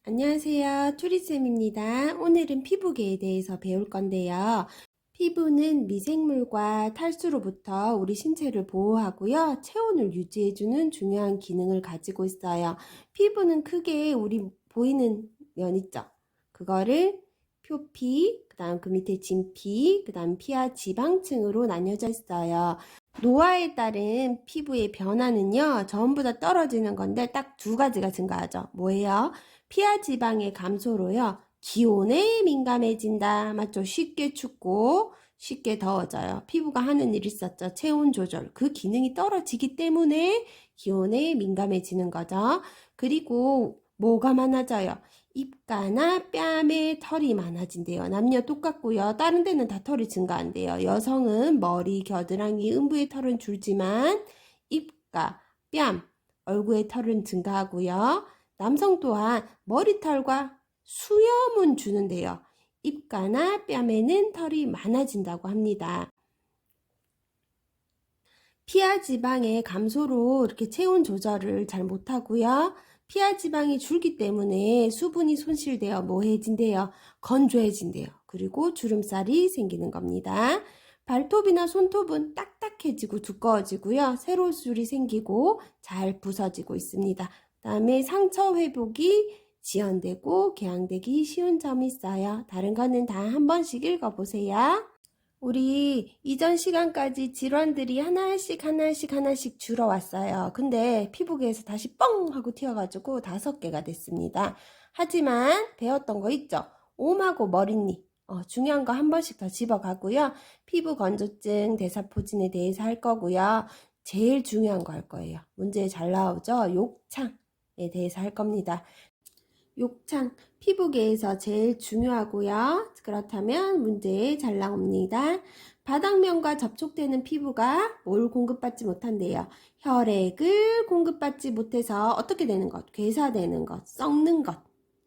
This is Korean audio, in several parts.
안녕하세요. 투리쌤입니다. 오늘은 피부계에 대해서 배울 건데요. 피부는 미생물과 탈수로부터 우리 신체를 보호하고요. 체온을 유지해주는 중요한 기능을 가지고 있어요. 피부는 크게 우리 보이는 면 있죠? 그거를 표피, 그 다음 그 밑에 진피, 그 다음 피하 지방층으로 나뉘어져 있어요. 노화에 따른 피부의 변화는요, 전부 다 떨어지는 건데 딱 두 가지가 증가하죠. 뭐예요? 피하 지방의 감소로요. 기온에 민감해진다. 맞죠? 쉽게 춥고 쉽게 더워져요. 피부가 하는 일이 있었죠. 체온 조절. 그 기능이 떨어지기 때문에 기온에 민감해지는 거죠. 그리고 뭐가 많아져요? 입가나 뺨에 털이 많아진대요. 남녀 똑같고요. 다른 데는 다 털이 증가한대요. 여성은 머리, 겨드랑이, 음부의 털은 줄지만 입가, 뺨, 얼굴의 털은 증가하고요. 남성 또한 머리털과 수염은 주는데요. 입가나 뺨에는 털이 많아진다고 합니다. 피하 지방의 감소로 이렇게 체온 조절을 잘 못하고요. 피하 지방이 줄기 때문에 수분이 손실되어 뭐해진대요? 건조해진대요. 그리고 주름살이 생기는 겁니다. 발톱이나 손톱은 딱딱해지고 두꺼워지고요. 세로줄이 생기고 잘 부서지고 있습니다. 그다음에 상처 회복이 지연되고 궤양되기 쉬운 점이 있어요. 다른 거는 다 한 번씩 읽어보세요. 우리 이전 시간까지 질환들이 하나씩 줄어왔어요. 근데 피부계에서 다시 뻥 하고 튀어가지고 5개가 됐습니다. 하지만 배웠던 거 있죠? 옴하고 머릿잎. 중요한 거 한 번씩 더 집어가고요. 피부 건조증, 대사포진에 대해서 할 거고요. 제일 중요한 거 할 거예요. 문제 잘 나오죠? 욕창에 대해서 할 겁니다. 욕창, 피부계에서 제일 중요하고요. 그렇다면 문제에 잘 나옵니다. 바닥면과 접촉되는 피부가 뭘 공급받지 못한대요. 혈액을 공급받지 못해서 어떻게 되는 것? 괴사되는 것, 썩는 것.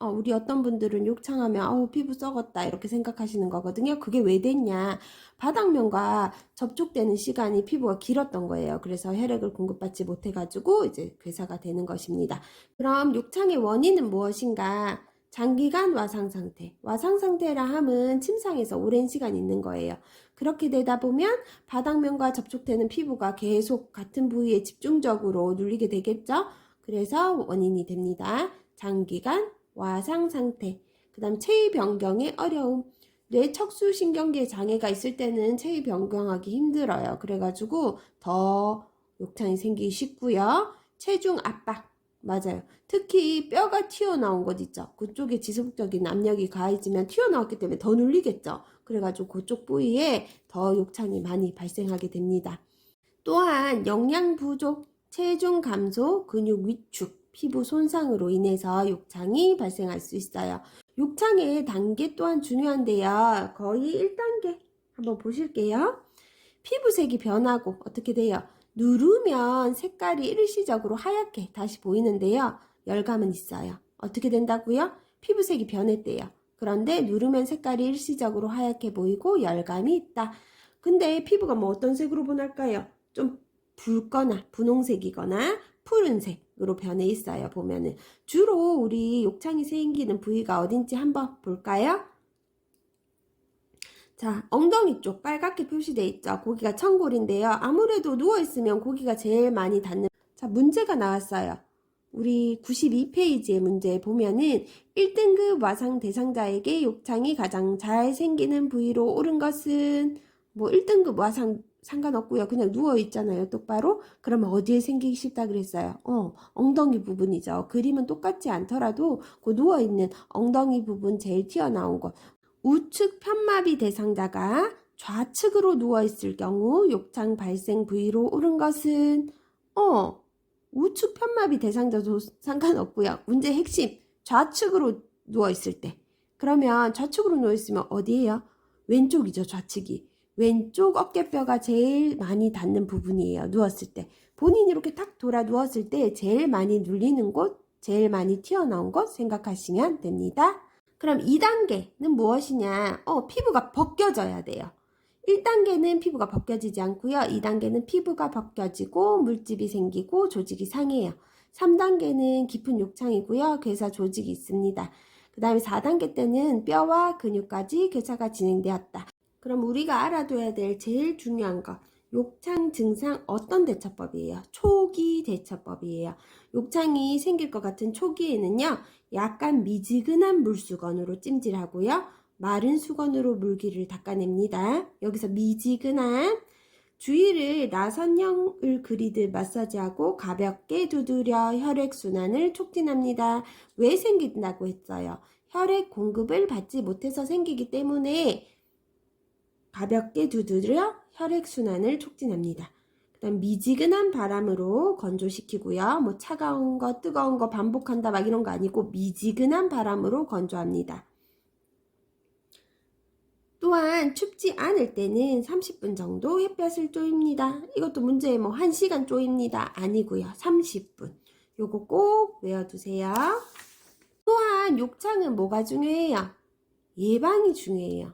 우리 어떤 분들은 욕창하면 피부 썩었다 이렇게 생각하시는 거거든요. 그게 왜 됐냐? 바닥면과 접촉되는 시간이 피부가 길었던 거예요. 그래서 혈액을 공급받지 못해가지고 이제 괴사가 되는 것입니다. 그럼 욕창의 원인은 무엇인가? 장기간 와상 상태. 와상 상태라 함은 침상에서 오랜 시간 있는 거예요. 그렇게 되다 보면 바닥면과 접촉되는 피부가 계속 같은 부위에 집중적으로 눌리게 되겠죠? 그래서 원인이 됩니다. 장기간 와상 상태. 그 다음 체위 변경의 어려움. 뇌 척수신경계 장애가 있을 때는 체위 변경하기 힘들어요. 그래가지고 더 욕창이 생기기 쉽고요. 체중 압박. 맞아요. 특히 뼈가 튀어나온 곳 있죠. 그쪽에 지속적인 압력이 가해지면 튀어나왔기 때문에 더 눌리겠죠. 그래가지고 그쪽 부위에 더 욕창이 많이 발생하게 됩니다. 또한 영양 부족, 체중 감소, 근육 위축, 피부 손상으로 인해서 욕창이 발생할 수 있어요. 욕창의 단계 또한 중요한데요. 거의 1단계 한번 보실게요. 피부색이 변하고 어떻게 돼요? 누르면 색깔이 일시적으로 하얗게 다시 보이는데요. 열감은 있어요. 어떻게 된다고요? 피부색이 변했대요. 그런데 누르면 색깔이 일시적으로 하얗게 보이고 열감이 있다. 근데 피부가 뭐 어떤 색으로 변할까요? 좀 붉거나 분홍색이거나 푸른색으로 변해 있어요. 보면은 주로 우리 욕창이 생기는 부위가 어딘지 한번 볼까요? 자, 엉덩이 쪽 빨갛게 표시되어 있죠. 고기가 천골인데요. 아무래도 누워있으면 고기가 제일 많이 닿는. 자, 문제가 나왔어요. 우리 92페이지의 문제 보면은 1등급 와상 대상자에게 욕창이 가장 잘 생기는 부위로 옳은 것은 뭐 1등급 와상 상관없고요. 그냥 누워있잖아요. 똑바로. 그러면 어디에 생기기 쉽다 그랬어요? 엉덩이 부분이죠. 그림은 똑같지 않더라도 그 누워있는 엉덩이 부분 제일 튀어나온 것. 우측 편마비 대상자가 좌측으로 누워있을 경우 욕창 발생 부위로 옳은 것은 우측 편마비 대상자도 상관없고요. 문제 핵심 좌측으로 누워있을 때 그러면 좌측으로 누워있으면 어디예요? 왼쪽이죠. 좌측이 왼쪽 어깨뼈가 제일 많이 닿는 부분이에요. 누웠을 때 본인이 이렇게 탁 돌아 누웠을 때 제일 많이 눌리는 곳 제일 많이 튀어나온 곳 생각하시면 됩니다. 그럼 2단계는 무엇이냐? 피부가 벗겨져야 돼요. 1단계는 피부가 벗겨지지 않고요. 2단계는 피부가 벗겨지고 물집이 생기고 조직이 상해요. 3단계는 깊은 욕창이고요. 괴사 조직이 있습니다. 그 다음에 4단계 때는 뼈와 근육까지 괴사가 진행되었다. 그럼 우리가 알아둬야 될 제일 중요한 것, 욕창 증상 어떤 대처법이에요? 초기 대처법이에요. 욕창이 생길 것 같은 초기에는요, 약간 미지근한 물수건으로 찜질하고요, 마른 수건으로 물기를 닦아냅니다. 여기서 미지근한, 주위를 나선형을 그리듯 마사지하고 가볍게 두드려 혈액순환을 촉진합니다. 왜 생긴다고 했어요? 혈액 공급을 받지 못해서 생기기 때문에 가볍게 두드려 혈액순환을 촉진합니다. 그 다음 미지근한 바람으로 건조시키고요. 뭐 차가운 거, 뜨거운 거 반복한다 막 이런 거 아니고 미지근한 바람으로 건조합니다. 또한 춥지 않을 때는 30분 정도 햇볕을 쬐입니다. 이것도 문제에 뭐 1시간 쬐입니다. 아니고요. 30분. 요거 꼭 외워두세요. 또한 욕창은 뭐가 중요해요? 예방이 중요해요.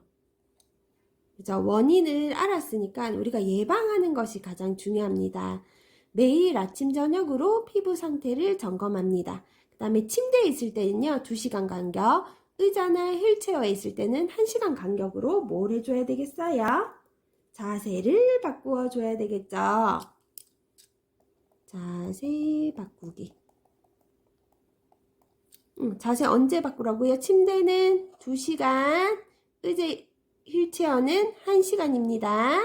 그죠? 원인을 알았으니까 우리가 예방하는 것이 가장 중요합니다. 매일 아침 저녁으로 피부 상태를 점검합니다. 그 다음에 침대에 있을 때는요 2시간 간격, 의자나 휠체어에 있을 때는 1시간 간격으로 뭘 해줘야 되겠어요? 자세를 바꾸어 줘야 되겠죠. 자세 바꾸기. 자세 언제 바꾸라고요? 침대는 2시간, 의자 휠체어는 1시간입니다.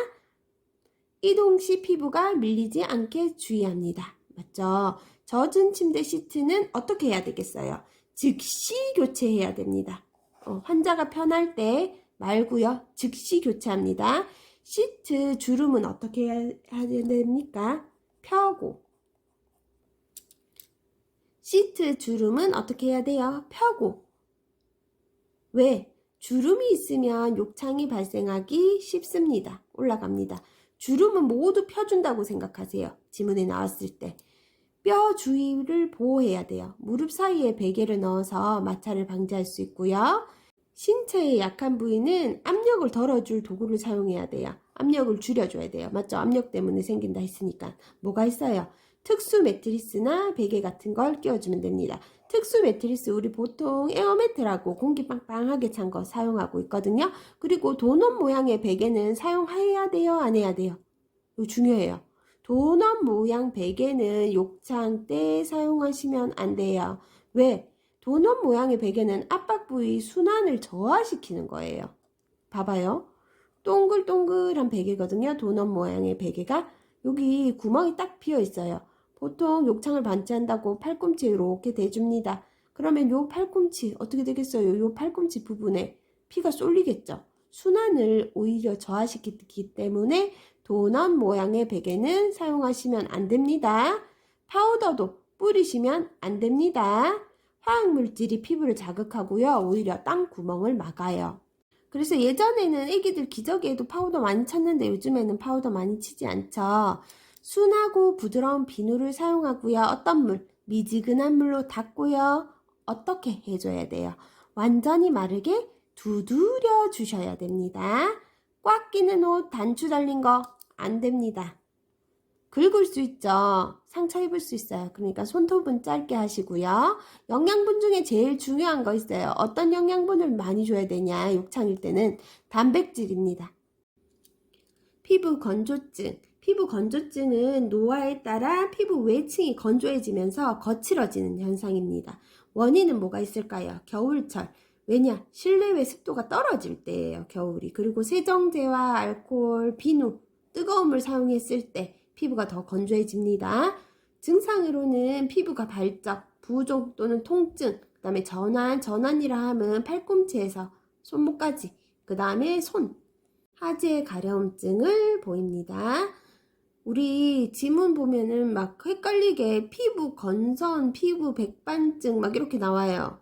이동 시 피부가 밀리지 않게 주의합니다. 맞죠? 젖은 침대 시트는 어떻게 해야 되겠어요? 즉시 교체해야 됩니다. 환자가 편할 때 말고요. 즉시 교체합니다. 시트 주름은 어떻게 해야 됩니까? 펴고. 시트 주름은 어떻게 해야 돼요? 펴고. 왜? 주름이 있으면 욕창이 발생하기 쉽습니다. 올라갑니다. 주름은 모두 펴준다고 생각하세요. 지문에 나왔을 때. 뼈 주위를 보호해야 돼요. 무릎 사이에 베개를 넣어서 마찰을 방지할 수 있고요. 신체의 약한 부위는 압력을 덜어줄 도구를 사용해야 돼요. 압력을 줄여줘야 돼요. 맞죠? 압력 때문에 생긴다 했으니까. 뭐가 있어요? 특수 매트리스나 베개 같은 걸 끼워주면 됩니다. 특수 매트리스 우리 보통 에어매트라고 공기 빵빵하게 찬 거 사용하고 있거든요. 그리고 도넛 모양의 베개는 사용해야 돼요? 안 해야 돼요? 이거 중요해요. 도넛 모양 베개는 욕창 때 사용하시면 안 돼요. 왜? 도넛 모양의 베개는 압박 부위 순환을 저하시키는 거예요. 봐봐요. 동글동글한 베개거든요. 도넛 모양의 베개가 여기 구멍이 딱 비어 있어요. 보통 욕창을 방지한다고 팔꿈치 이렇게 대줍니다. 그러면 요 팔꿈치 어떻게 되겠어요? 요 팔꿈치 부분에 피가 쏠리겠죠. 순환을 오히려 저하시키기 때문에 도넛 모양의 베개는 사용하시면 안 됩니다. 파우더도 뿌리시면 안 됩니다. 화학물질이 피부를 자극하고요. 오히려 땀 구멍을 막아요. 그래서 예전에는 애기들 기저귀에도 파우더 많이 쳤는데 요즘에는 파우더 많이 치지 않죠. 순하고 부드러운 비누를 사용하고요. 어떤 물? 미지근한 물로 닦고요. 어떻게 해줘야 돼요? 완전히 마르게 두드려 주셔야 됩니다. 꽉 끼는 옷, 단추 달린 거 안 됩니다. 긁을 수 있죠. 상처 입을 수 있어요. 그러니까 손톱은 짧게 하시고요. 영양분 중에 제일 중요한 거 있어요. 어떤 영양분을 많이 줘야 되냐? 욕창일 때는 단백질입니다. 피부 건조증. 피부 건조증은 노화에 따라 피부 외층이 건조해지면서 거칠어지는 현상입니다. 원인은 뭐가 있을까요? 겨울철. 왜냐? 실내외 습도가 떨어질 때예요. 겨울이. 그리고 세정제와 알코올, 비누, 뜨거운 물 사용했을 때 피부가 더 건조해집니다. 증상으로는 피부가 발적, 부종 또는 통증, 그 다음에 전환이라 함은 팔꿈치에서 손목까지, 그 다음에 손, 하지의 가려움증을 보입니다. 우리 지문 보면은 막 헷갈리게 피부 건선, 피부 백반증 막 이렇게 나와요.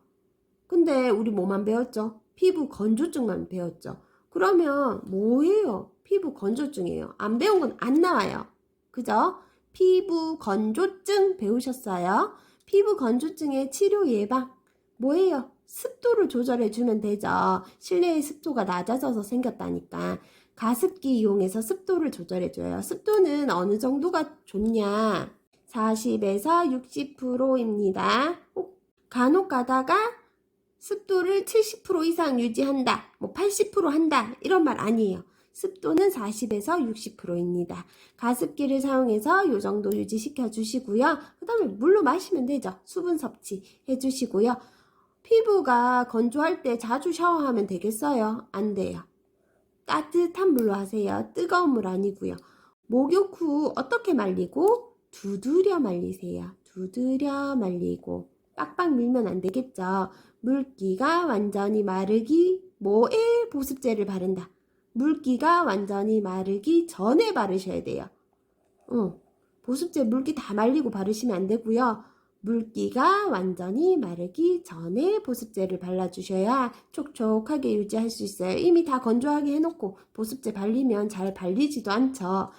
근데 우리 뭐만 배웠죠? 피부 건조증만 배웠죠. 그러면 뭐예요? 피부 건조증이에요. 안 배운 건 안 나와요. 그죠? 피부 건조증 배우셨어요? 피부 건조증의 치료 예방 뭐예요? 습도를 조절해 주면 되죠. 실내의 습도가 낮아져서 생겼다니까. 가습기 이용해서 습도를 조절해 줘요. 습도는 어느 정도가 좋냐? 40에서 60%입니다. 간혹 가다가 습도를 70% 이상 유지한다, 뭐 80% 한다 이런 말 아니에요. 습도는 40에서 60%입니다. 가습기를 사용해서 이 정도 유지시켜 주시고요. 그 다음에 물로 마시면 되죠. 수분 섭취 해주시고요. 피부가 건조할 때 자주 샤워하면 되겠어요? 안 돼요. 따뜻한 물로 하세요. 뜨거운 물 아니고요. 목욕 후 어떻게 말리고? 두드려 말리세요. 두드려 말리고 빡빡 밀면 안 되겠죠. 물기가 완전히 마르기 뭐에 보습제를 바른다. 물기가 완전히 마르기 전에 바르셔야 돼요. 보습제 물기 다 말리고 바르시면 안 되고요. 물기가 완전히 마르기 전에 보습제를 발라주셔야 촉촉하게 유지할 수 있어요. 이미 다 건조하게 해놓고 보습제 발리면 잘 발리지도 않죠.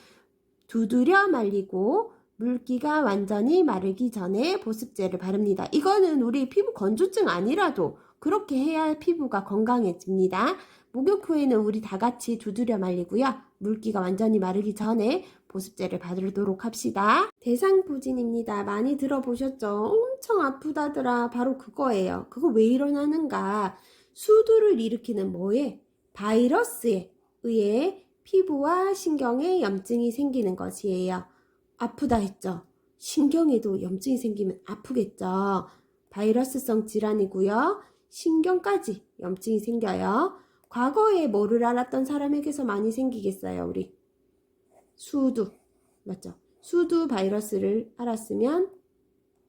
두드려 말리고 물기가 완전히 마르기 전에 보습제를 바릅니다. 이거는 우리 피부 건조증 아니라도 그렇게 해야 피부가 건강해집니다. 목욕 후에는 우리 다 같이 두드려 말리고요. 물기가 완전히 마르기 전에 보습제를 바르도록 합시다. 대상포진입니다. 많이 들어보셨죠? 엄청 아프다더라. 바로 그거예요. 그거 왜 일어나는가? 수두를 일으키는 뭐에? 바이러스에 의해 피부와 신경에 염증이 생기는 것이에요. 아프다 했죠? 신경에도 염증이 생기면 아프겠죠? 바이러스성 질환이고요. 신경까지 염증이 생겨요. 과거에 뭐를 알았던 사람에게서 많이 생기겠어요, 우리? 수두. 맞죠? 수두 바이러스를 알았으면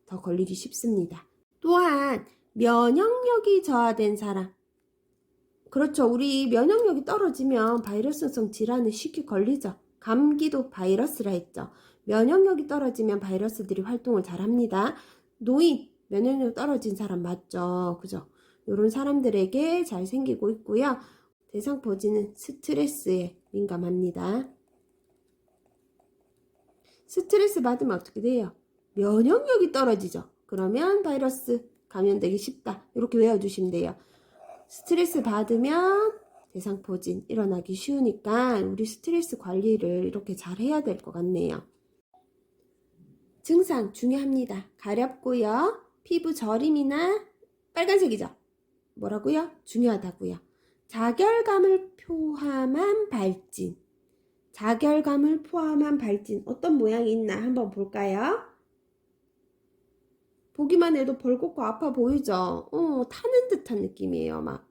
더 걸리기 쉽습니다. 또한 면역력이 저하된 사람. 그렇죠. 우리 면역력이 떨어지면 바이러스성 질환에 쉽게 걸리죠. 감기도 바이러스라 했죠. 면역력이 떨어지면 바이러스들이 활동을 잘 합니다. 노인, 면역력 떨어진 사람 맞죠? 그죠? 이런 사람들에게 잘 생기고 있고요. 대상포진은 스트레스에 민감합니다. 스트레스 받으면 어떻게 돼요? 면역력이 떨어지죠. 그러면 바이러스 감염되기 쉽다. 이렇게 외워주시면 돼요. 스트레스 받으면 대상포진 일어나기 쉬우니까 우리 스트레스 관리를 이렇게 잘 해야 될 것 같네요. 증상 중요합니다. 가렵고요. 피부 저림이나 빨간색이죠. 뭐라고요? 중요하다고요. 자결감을 포함한 발진. 자결감을 포함한 발진 어떤 모양이 있나 한번 볼까요? 보기만 해도 벌겋고 아파 보이죠? 타는 듯한 느낌이에요, 막.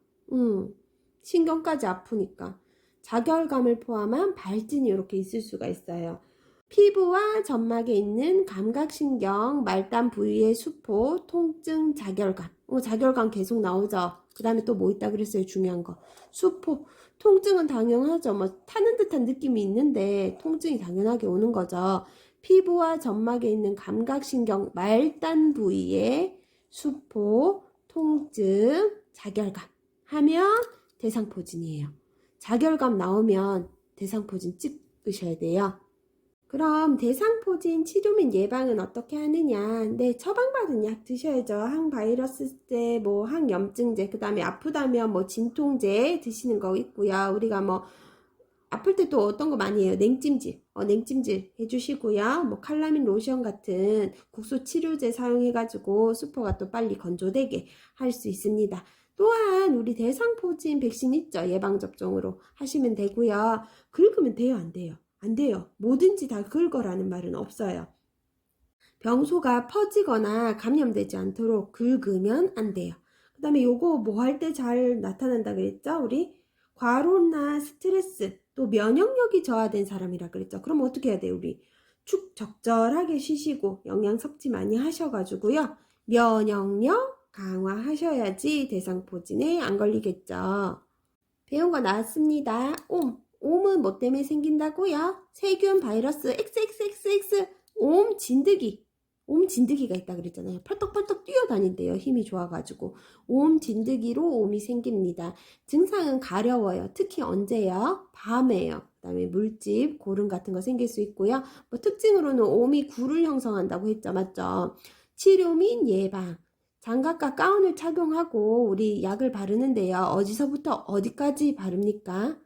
신경까지 아프니까. 자결감을 포함한 발진이 이렇게 있을 수가 있어요. 피부와 점막에 있는 감각신경, 말단 부위의 수포, 통증, 자결감. 자결감 계속 나오죠? 그 다음에 또 뭐 있다 그랬어요? 중요한 거. 수포. 통증은 당연하죠. 뭐 타는 듯한 느낌이 있는데 통증이 당연하게 오는 거죠. 피부와 점막에 있는 감각신경, 말단 부위의 수포, 통증, 자결감 하면 대상포진이에요. 자결감 나오면 대상포진 찍으셔야 돼요. 그럼 대상포진 치료 및 예방은 어떻게 하느냐? 네, 처방받은 약 드셔야죠. 항바이러스제, 뭐 항염증제, 그 다음에 아프다면 뭐 진통제 드시는 거 있고요. 우리가 뭐 아플 때 또 어떤 거 많이 해요? 냉찜질. 냉찜질 해주시고요. 뭐 칼라민 로션 같은 국소 치료제 사용해가지고 수포가 또 빨리 건조되게 할 수 있습니다. 또한 우리 대상포진 백신 있죠? 예방접종으로 하시면 되고요. 긁으면 돼요? 안 돼요? 안 돼요. 뭐든지 다 긁어라는 말은 없어요. 병소가 퍼지거나 감염되지 않도록 긁으면 안 돼요. 그 다음에 요거 뭐 할 때 잘 나타난다 그랬죠? 우리 과로나 스트레스 또 면역력이 저하된 사람이라 그랬죠. 그럼 어떻게 해야 돼요? 우리 축 적절하게 쉬시고 영양 섭취 많이 하셔가지고요. 면역력 강화하셔야지 대상포진에 안 걸리겠죠. 배운 거 나왔습니다. 옴은 뭐 때문에 생긴다고요? 세균, 바이러스, XXXX, 옴 진드기. 옴 진드기가 있다 그랬잖아요. 펄떡펄떡 뛰어다닌대요. 힘이 좋아가지고. 옴 진드기로 옴이 생깁니다. 증상은 가려워요. 특히 언제요? 밤에요. 그 다음에 물집, 고름 같은 거 생길 수 있고요. 뭐 특징으로는 옴이 굴을 형성한다고 했죠. 맞죠? 치료 및 예방. 장갑과 가운을 착용하고 우리 약을 바르는데요. 어디서부터 어디까지 바릅니까?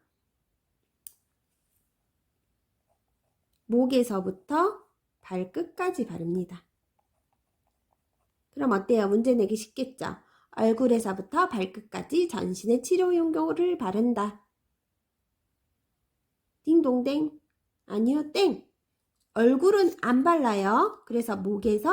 목에서부터 발끝까지 바릅니다. 그럼 어때요? 문제 내기 쉽겠죠? 얼굴에서부터 발끝까지 전신의 치료 용도를 바른다. 딩동댕. 아니요, 땡. 얼굴은 안 발라요. 그래서 목에서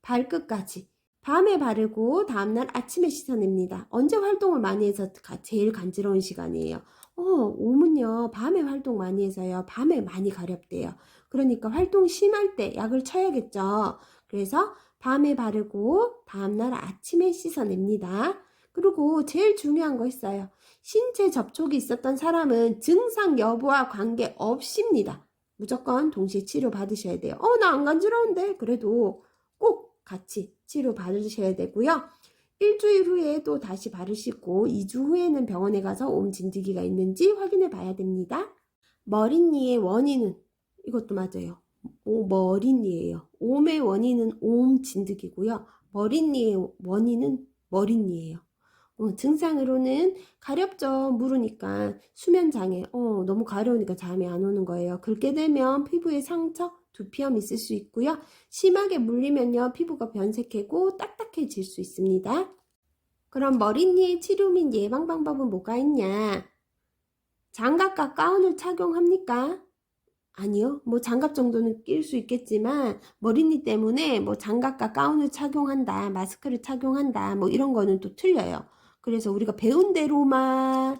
발끝까지 밤에 바르고 다음날 아침에 씻어냅니다. 언제 활동을 많이 해서 제일 간지러운 시간이에요? 오면요, 밤에 활동 많이 해서요, 밤에 많이 가렵대요. 그러니까 활동 심할 때 약을 쳐야겠죠. 그래서 밤에 바르고 다음날 아침에 씻어냅니다. 그리고 제일 중요한 거 있어요. 신체 접촉이 있었던 사람은 증상 여부와 관계없습니다. 무조건 동시에 치료 받으셔야 돼요. 나 안 간지러운데. 그래도 꼭 같이 치료 받으셔야 되고요. 일주일 후에 또 다시 바르시고 2주 후에는 병원에 가서 옴 진드기가 있는지 확인해 봐야 됩니다. 머리니의 원인은 이것도 맞아요. 머리니예요. 옴의 원인은 옴 진드기고요. 머리니의 원인은 머리니예요. 증상으로는 가렵죠. 물으니까 수면장애. 너무 가려우니까 잠이 안 오는 거예요. 긁게 되면 피부에 상처, 두피염 있을 수 있고요. 심하게 물리면요, 피부가 변색하고 딱딱해질 수 있습니다. 그럼 머리니의 치료 및 예방 방법은 뭐가 있냐? 장갑과 가운을 착용합니까? 아니요. 뭐 장갑 정도는 낄 수 있겠지만 머리니 때문에 뭐 장갑과 가운을 착용한다, 마스크를 착용한다, 뭐 이런 거는 또 틀려요. 그래서 우리가 배운 대로만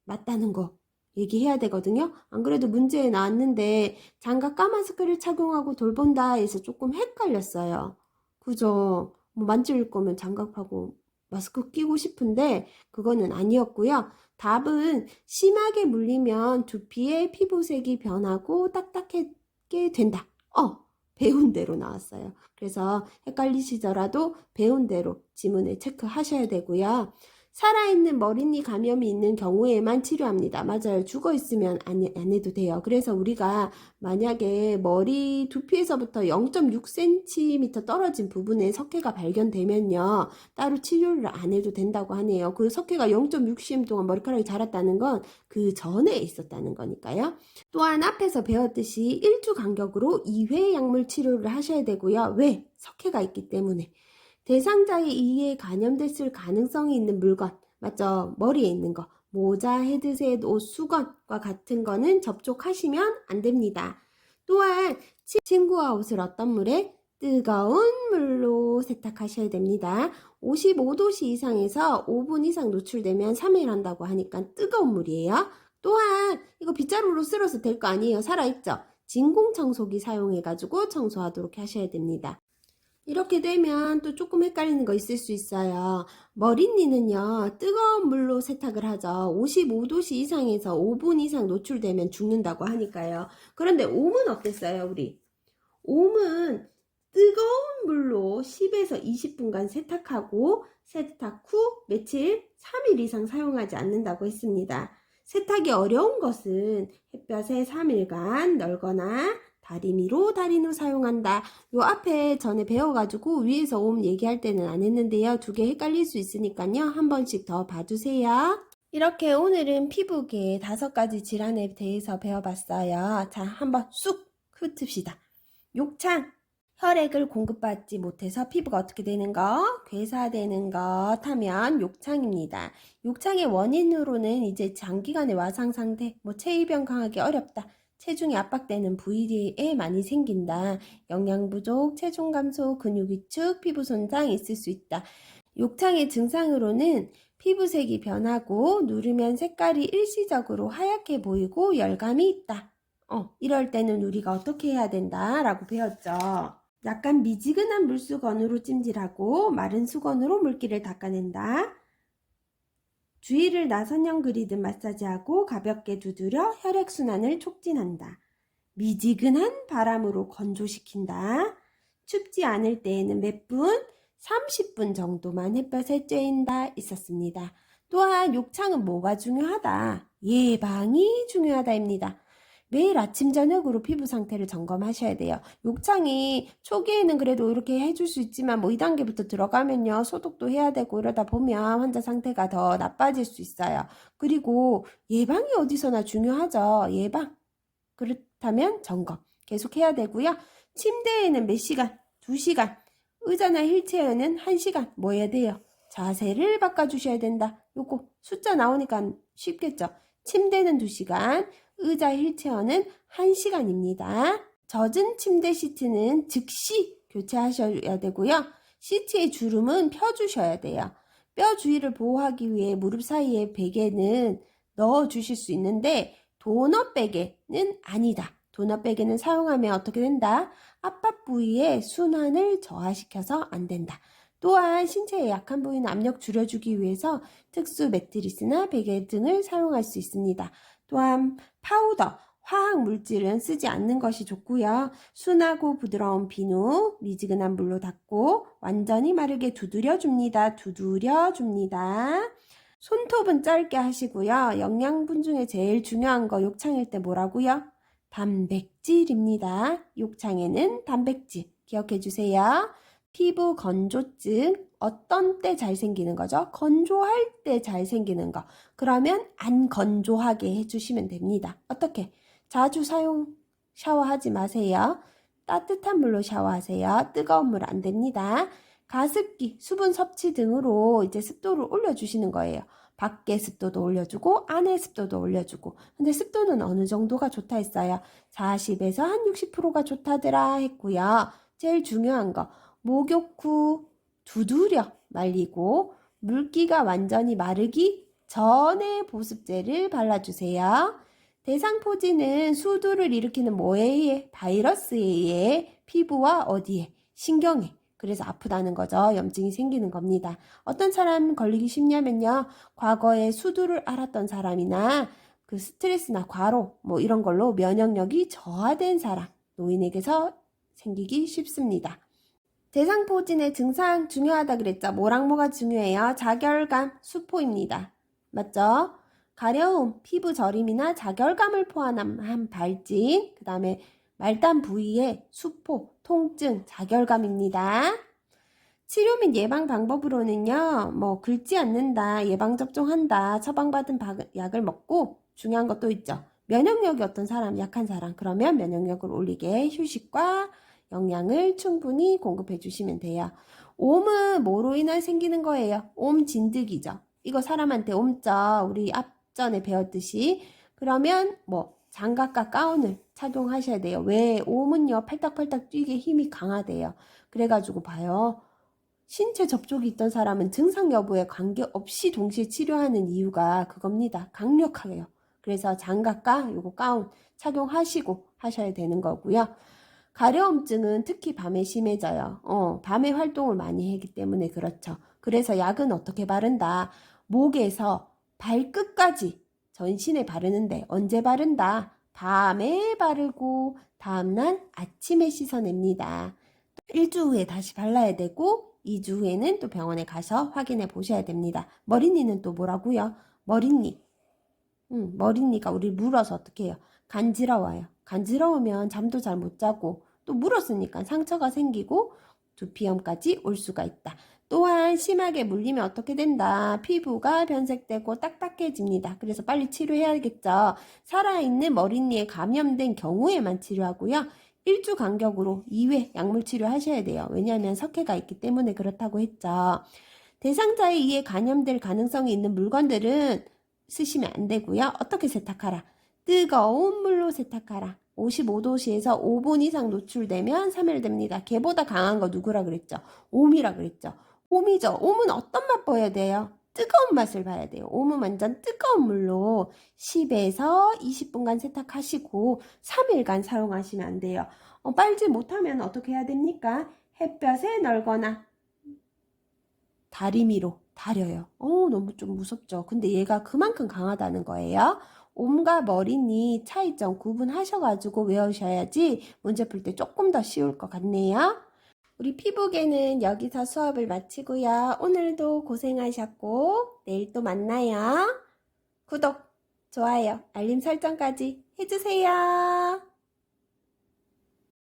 맞다는 거 얘기해야 되거든요. 안 그래도 문제에 나왔는데 장갑과 마스크를 착용하고 돌본다 해서 조금 헷갈렸어요. 그죠? 뭐 만질 거면 장갑하고 마스크 끼고 싶은데 그거는 아니었고요. 답은 심하게 물리면 두피의 피부색이 변하고 딱딱하게 된다. 배운 대로 나왔어요. 그래서 헷갈리시더라도 배운 대로 지문을 체크하셔야 되고요. 살아있는 머리니 감염이 있는 경우에만 치료합니다. 맞아요. 죽어있으면 안 해도 돼요. 그래서 우리가 만약에 머리 두피에서부터 0.6cm 떨어진 부분에 석회가 발견되면요, 따로 치료를 안 해도 된다고 하네요. 그 석회가 0.6cm 동안 머리카락이 자랐다는 건 그 전에 있었다는 거니까요. 또한 앞에서 배웠듯이 1주 간격으로 2회 약물 치료를 하셔야 되고요. 왜? 석회가 있기 때문에. 대상자의 이에 감염됐을 가능성이 있는 물건, 맞죠? 머리에 있는 거, 모자, 헤드셋, 옷, 수건과 같은 거는 접촉하시면 안 됩니다. 또한 친구와 옷을 어떤 물에? 뜨거운 물로 세탁하셔야 됩니다. 55도씨 이상에서 5분 이상 노출되면 3일 한다고 하니까 뜨거운 물이에요. 또한 이거 빗자루로 쓸어서 될 거 아니에요. 살아있죠? 진공청소기 사용해가지고 청소하도록 하셔야 됩니다. 이렇게 되면 또 조금 헷갈리는 거 있을 수 있어요. 머리니는요, 뜨거운 물로 세탁을 하죠. 55도씨 이상에서 5분 이상 노출되면 죽는다고 하니까요. 그런데 옴은 어땠어요, 우리? 옴은 뜨거운 물로 10에서 20분간 세탁하고 세탁 후 며칠 3일 이상 사용하지 않는다고 했습니다. 세탁이 어려운 것은 햇볕에 3일간 널거나 다리미로 다린 후 사용한다. 요 앞에 전에 배워가지고 위에서 옴 얘기할 때는 안 했는데요. 두 개 헷갈릴 수 있으니까요. 한 번씩 더 봐주세요. 이렇게 오늘은 피부계 5가지 질환에 대해서 배워봤어요. 자, 한번 쑥 훑읍시다. 욕창, 혈액을 공급받지 못해서 피부가 어떻게 되는 거? 괴사되는 것 하면 욕창입니다. 욕창의 원인으로는 이제 장기간의 와상 상태, 체위변 강하기 어렵다, 체중이 압박되는 부위에 많이 생긴다, 영양 부족, 체중 감소, 근육 위축, 피부 손상 있을 수 있다. 욕창의 증상으로는 피부색이 변하고 누르면 색깔이 일시적으로 하얗게 보이고 열감이 있다. 이럴 때는 우리가 어떻게 해야 된다 라고 배웠죠. 약간 미지근한 물수건으로 찜질하고 마른 수건으로 물기를 닦아낸다. 주위를 나선형 그리듯 마사지하고 가볍게 두드려 혈액순환을 촉진한다. 미지근한 바람으로 건조시킨다. 춥지 않을 때에는 몇 분? 30분 정도만 햇볕에 쬐인다 있었습니다. 또한 욕창은 뭐가 중요하다? 예방이 중요하다입니다. 매일 아침 저녁으로 피부 상태를 점검하셔야 돼요. 욕창이 초기에는 그래도 이렇게 해줄 수 있지만 2단계부터 들어가면요, 소독도 해야 되고 이러다 보면 환자 상태가 더 나빠질 수 있어요. 그리고 예방이 어디서나 중요하죠. 예방. 그렇다면 점검 계속 해야 되고요. 침대에는 몇 시간? 2시간. 의자나 휠체어는 1시간. 뭐 해야 돼요? 자세를 바꿔주셔야 된다. 요거 숫자 나오니까 쉽겠죠? 침대는 2시간, 의자 휠체어는 1시간입니다. 젖은 침대 시트는 즉시 교체하셔야 되고요. 시트의 주름은 펴주셔야 돼요. 뼈 주위를 보호하기 위해 무릎 사이에 베개는 넣어 주실 수 있는데 도넛 베개는 아니다. 도넛 베개는 사용하면 어떻게 된다? 압박 부위에 순환을 저하시켜서 안 된다. 또한 신체의 약한 부위는 압력 줄여주기 위해서 특수 매트리스나 베개 등을 사용할 수 있습니다. 또한 파우더, 화학 물질은 쓰지 않는 것이 좋고요. 순하고 부드러운 비누, 미지근한 물로 닦고 완전히 마르게 두드려줍니다. 두드려줍니다. 손톱은 짧게 하시고요. 영양분 중에 제일 중요한 거 욕창일 때 뭐라고요? 단백질입니다. 욕창에는 단백질 기억해 주세요. 피부 건조증 어떤 때 잘 생기는 거죠? 건조할 때 잘 생기는 거. 그러면 안 건조하게 해주시면 됩니다. 어떻게? 자주 샤워하지 마세요. 따뜻한 물로 샤워하세요. 뜨거운 물 안 됩니다. 가습기, 수분 섭취 등으로 이제 습도를 올려주시는 거예요. 밖에 습도도 올려주고 안에 습도도 올려주고. 근데 습도는 어느 정도가 좋다 했어요? 40에서 한 60%가 좋다더라 했고요. 제일 중요한 거 목욕 후 두드려 말리고 물기가 완전히 마르기 전에 보습제를 발라주세요. 대상포진은 수두를 일으키는 뭐에 의해? 바이러스에 의해 피부와 어디에? 신경에. 그래서 아프다는 거죠. 염증이 생기는 겁니다. 어떤 사람 걸리기 쉽냐면요. 과거에 수두를 앓았던 사람이나 그 스트레스나 과로 뭐 이런 걸로 면역력이 저하된 사람, 노인에게서 생기기 쉽습니다. 대상포진의 증상 중요하다 그랬죠. 뭐랑 뭐가 중요해요? 자결감, 수포입니다. 맞죠? 가려움, 피부 저림이나 자결감을 포함한 발진, 그 다음에 말단 부위의 수포, 통증, 자결감입니다. 치료 및 예방 방법으로는요, 뭐 긁지 않는다, 예방접종한다, 처방받은 약을 먹고 중요한 것도 있죠. 면역력이 어떤 사람, 약한 사람, 그러면 면역력을 올리게 휴식과 영양을 충분히 공급해 주시면 돼요. 옴은 뭐로 인해 생기는 거예요? 옴 진드기죠. 이거 사람한테 옴죠. 우리 앞전에 배웠듯이. 그러면 뭐 장갑과 가운을 착용하셔야 돼요. 왜? 옴은요 팔딱팔딱 뛰게 힘이 강하대요. 그래가지고 봐요. 신체 접촉이 있던 사람은 증상 여부에 관계없이 동시에 치료하는 이유가 그겁니다. 강력하게요. 그래서 장갑과 요거 가운 착용하시고 하셔야 되는 거고요. 가려움증은 특히 밤에 심해져요. 밤에 활동을 많이 하기 때문에 그렇죠. 그래서 약은 어떻게 바른다? 목에서 발끝까지 전신에 바르는데 언제 바른다? 밤에 바르고 다음날 아침에 씻어냅니다. 1주 후에 다시 발라야 되고 2주 후에는 또 병원에 가서 확인해 보셔야 됩니다. 머리니는 또 뭐라고요? 머리니. 머리니가 우리 물어서 어떻게 해요? 간지러워요. 간지러우면 잠도 잘 못 자고 또 물었으니까 상처가 생기고 두피염까지 올 수가 있다. 또한 심하게 물리면 어떻게 된다? 피부가 변색되고 딱딱해집니다. 그래서 빨리 치료해야겠죠. 살아있는 머리니에 감염된 경우에만 치료하고요. 1주 간격으로 2회 약물 치료하셔야 돼요. 왜냐하면 석회가 있기 때문에 그렇다고 했죠. 대상자에 의해 감염될 가능성이 있는 물건들은 쓰시면 안 되고요. 어떻게 세탁하라? 뜨거운 물로 세탁하라. 55도씨에서 5분 이상 노출되면 사멸됩니다. 걔보다 강한 거 누구라 그랬죠? 옴이라 그랬죠. 옴이죠. 옴은 어떤 맛 보여야 돼요? 뜨거운 맛을 봐야 돼요. 옴은 완전 뜨거운 물로 10에서 20분간 세탁하시고 3일간 사용하시면 안 돼요. 빨지 못하면 어떻게 해야 됩니까? 햇볕에 널거나 다리미로 다려요. 너무 좀 무섭죠. 근데 얘가 그만큼 강하다는 거예요. 옴과 머리니 차이점 구분하셔가지고 외우셔야지 문제 풀 때 조금 더 쉬울 것 같네요. 우리 피부계는 여기서 수업을 마치고요. 오늘도 고생하셨고 내일 또 만나요. 구독, 좋아요, 알림 설정까지 해주세요.